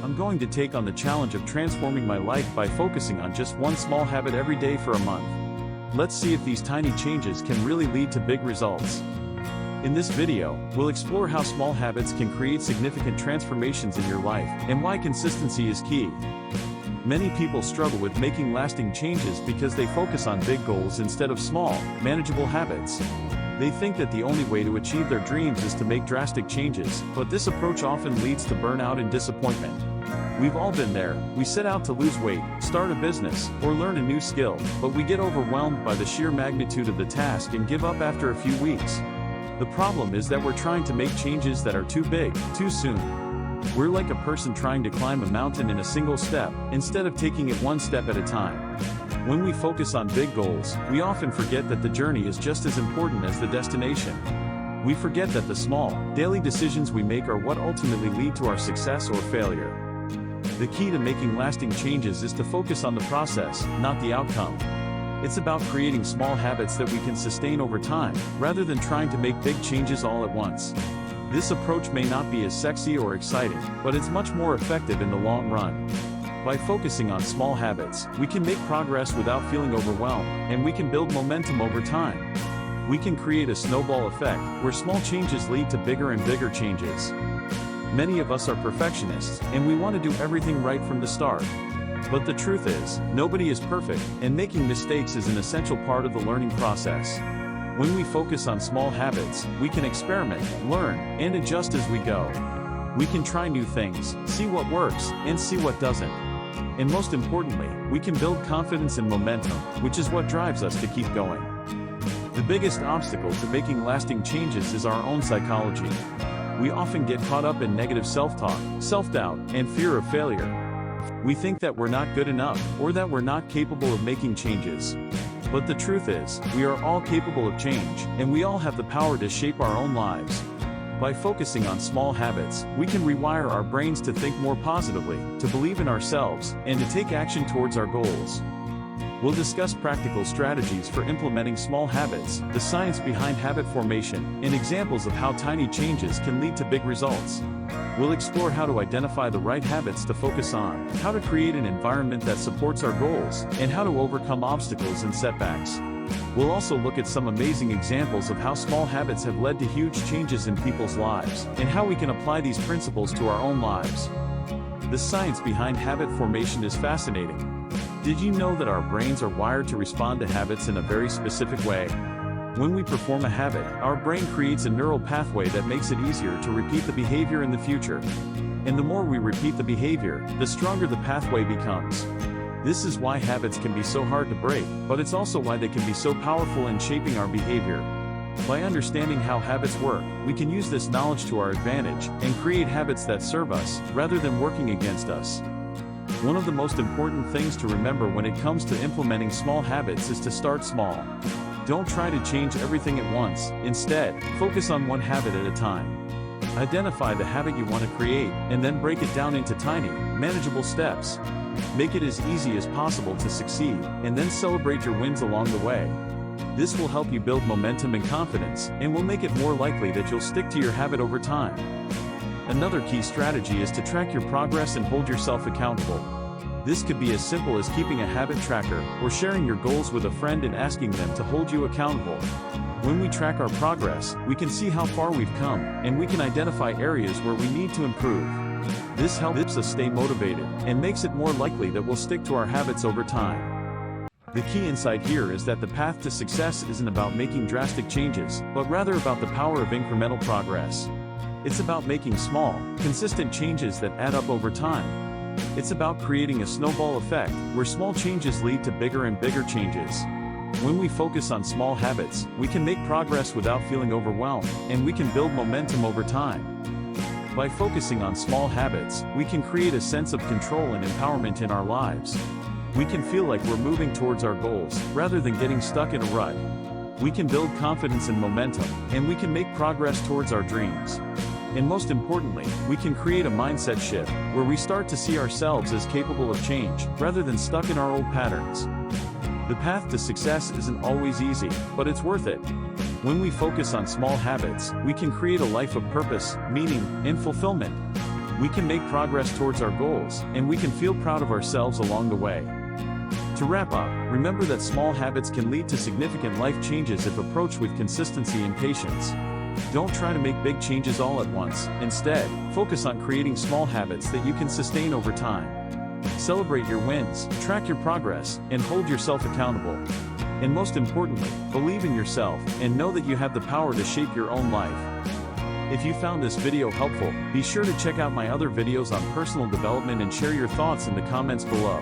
I'm going to take on the challenge of transforming my life by focusing on just one small habit every day for a month. Let's see if these tiny changes can really lead to big results. In this video, we'll explore how small habits can create significant transformations in your life, and why consistency is key. Many people struggle with making lasting changes because they focus on big goals instead of small, manageable habits. They think that the only way to achieve their dreams is to make drastic changes, but this approach often leads to burnout and disappointment. We've all been there. We set out to lose weight, start a business, or learn a new skill, but we get overwhelmed by the sheer magnitude of the task and give up after a few weeks. The problem is that we're trying to make changes that are too big, too soon. We're like a person trying to climb a mountain in a single step, instead of taking it one step at a time. When we focus on big goals, we often forget that the journey is just as important as the destination. We forget that the small, daily decisions we make are what ultimately lead to our success or failure. The key to making lasting changes is to focus on the process, not the outcome. It's about creating small habits that we can sustain over time, rather than trying to make big changes all at once. This approach may not be as sexy or exciting, but it's much more effective in the long run. By focusing on small habits, we can make progress without feeling overwhelmed, and we can build momentum over time. We can create a snowball effect, where small changes lead to bigger and bigger changes. Many of us are perfectionists, and we want to do everything right from the start. But the truth is, nobody is perfect, and making mistakes is an essential part of the learning process. When we focus on small habits, we can experiment, learn, and adjust as we go. We can try new things, see what works, and see what doesn't. And most importantly, we can build confidence and momentum, which is what drives us to keep going. The biggest obstacle to making lasting changes is our own psychology. We often get caught up in negative self-talk, self-doubt, and fear of failure. We think that we're not good enough, or that we're not capable of making changes. But the truth is, we are all capable of change, and we all have the power to shape our own lives. By focusing on small habits, we can rewire our brains to think more positively, to believe in ourselves, and to take action towards our goals. We'll discuss practical strategies for implementing small habits, the science behind habit formation, and examples of how tiny changes can lead to big results. We'll explore how to identify the right habits to focus on, how to create an environment that supports our goals, and how to overcome obstacles and setbacks. We'll also look at some amazing examples of how small habits have led to huge changes in people's lives, and how we can apply these principles to our own lives. The science behind habit formation is fascinating. Did you know that our brains are wired to respond to habits in a very specific way? When we perform a habit, our brain creates a neural pathway that makes it easier to repeat the behavior in the future. And the more we repeat the behavior, the stronger the pathway becomes. This is why habits can be so hard to break, but it's also why they can be so powerful in shaping our behavior. By understanding how habits work, we can use this knowledge to our advantage, and create habits that serve us, rather than working against us. One of the most important things to remember when it comes to implementing small habits is to start small. Don't try to change everything at once. Instead, focus on one habit at a time. Identify the habit you want to create, and then break it down into tiny, manageable steps. Make it as easy as possible to succeed, and then celebrate your wins along the way. This will help you build momentum and confidence, and will make it more likely that you'll stick to your habit over time. Another key strategy is to track your progress and hold yourself accountable. This could be as simple as keeping a habit tracker, or sharing your goals with a friend and asking them to hold you accountable. When we track our progress, we can see how far we've come, and we can identify areas where we need to improve. This helps us stay motivated, and makes it more likely that we'll stick to our habits over time. The key insight here is that the path to success isn't about making drastic changes, but rather about the power of incremental progress. It's about making small, consistent changes that add up over time. It's about creating a snowball effect, where small changes lead to bigger and bigger changes. When we focus on small habits, we can make progress without feeling overwhelmed, and we can build momentum over time. By focusing on small habits, we can create a sense of control and empowerment in our lives. We can feel like we're moving towards our goals, rather than getting stuck in a rut. We can build confidence and momentum, and we can make progress towards our dreams. And most importantly, we can create a mindset shift, where we start to see ourselves as capable of change, rather than stuck in our old patterns. The path to success isn't always easy, but it's worth it. When we focus on small habits, we can create a life of purpose, meaning, and fulfillment. we can make progress towards our goals, and we can feel proud of ourselves along the way. To wrap up, remember that small habits can lead to significant life changes if approached with consistency and patience. Don't try to make big changes all at once. Instead, focus on creating small habits that you can sustain over time. Celebrate your wins, track your progress, and hold yourself accountable. And most importantly, believe in yourself and know that you have the power to shape your own life. If you found this video helpful, be sure to check out my other videos on personal development and share your thoughts in the comments below.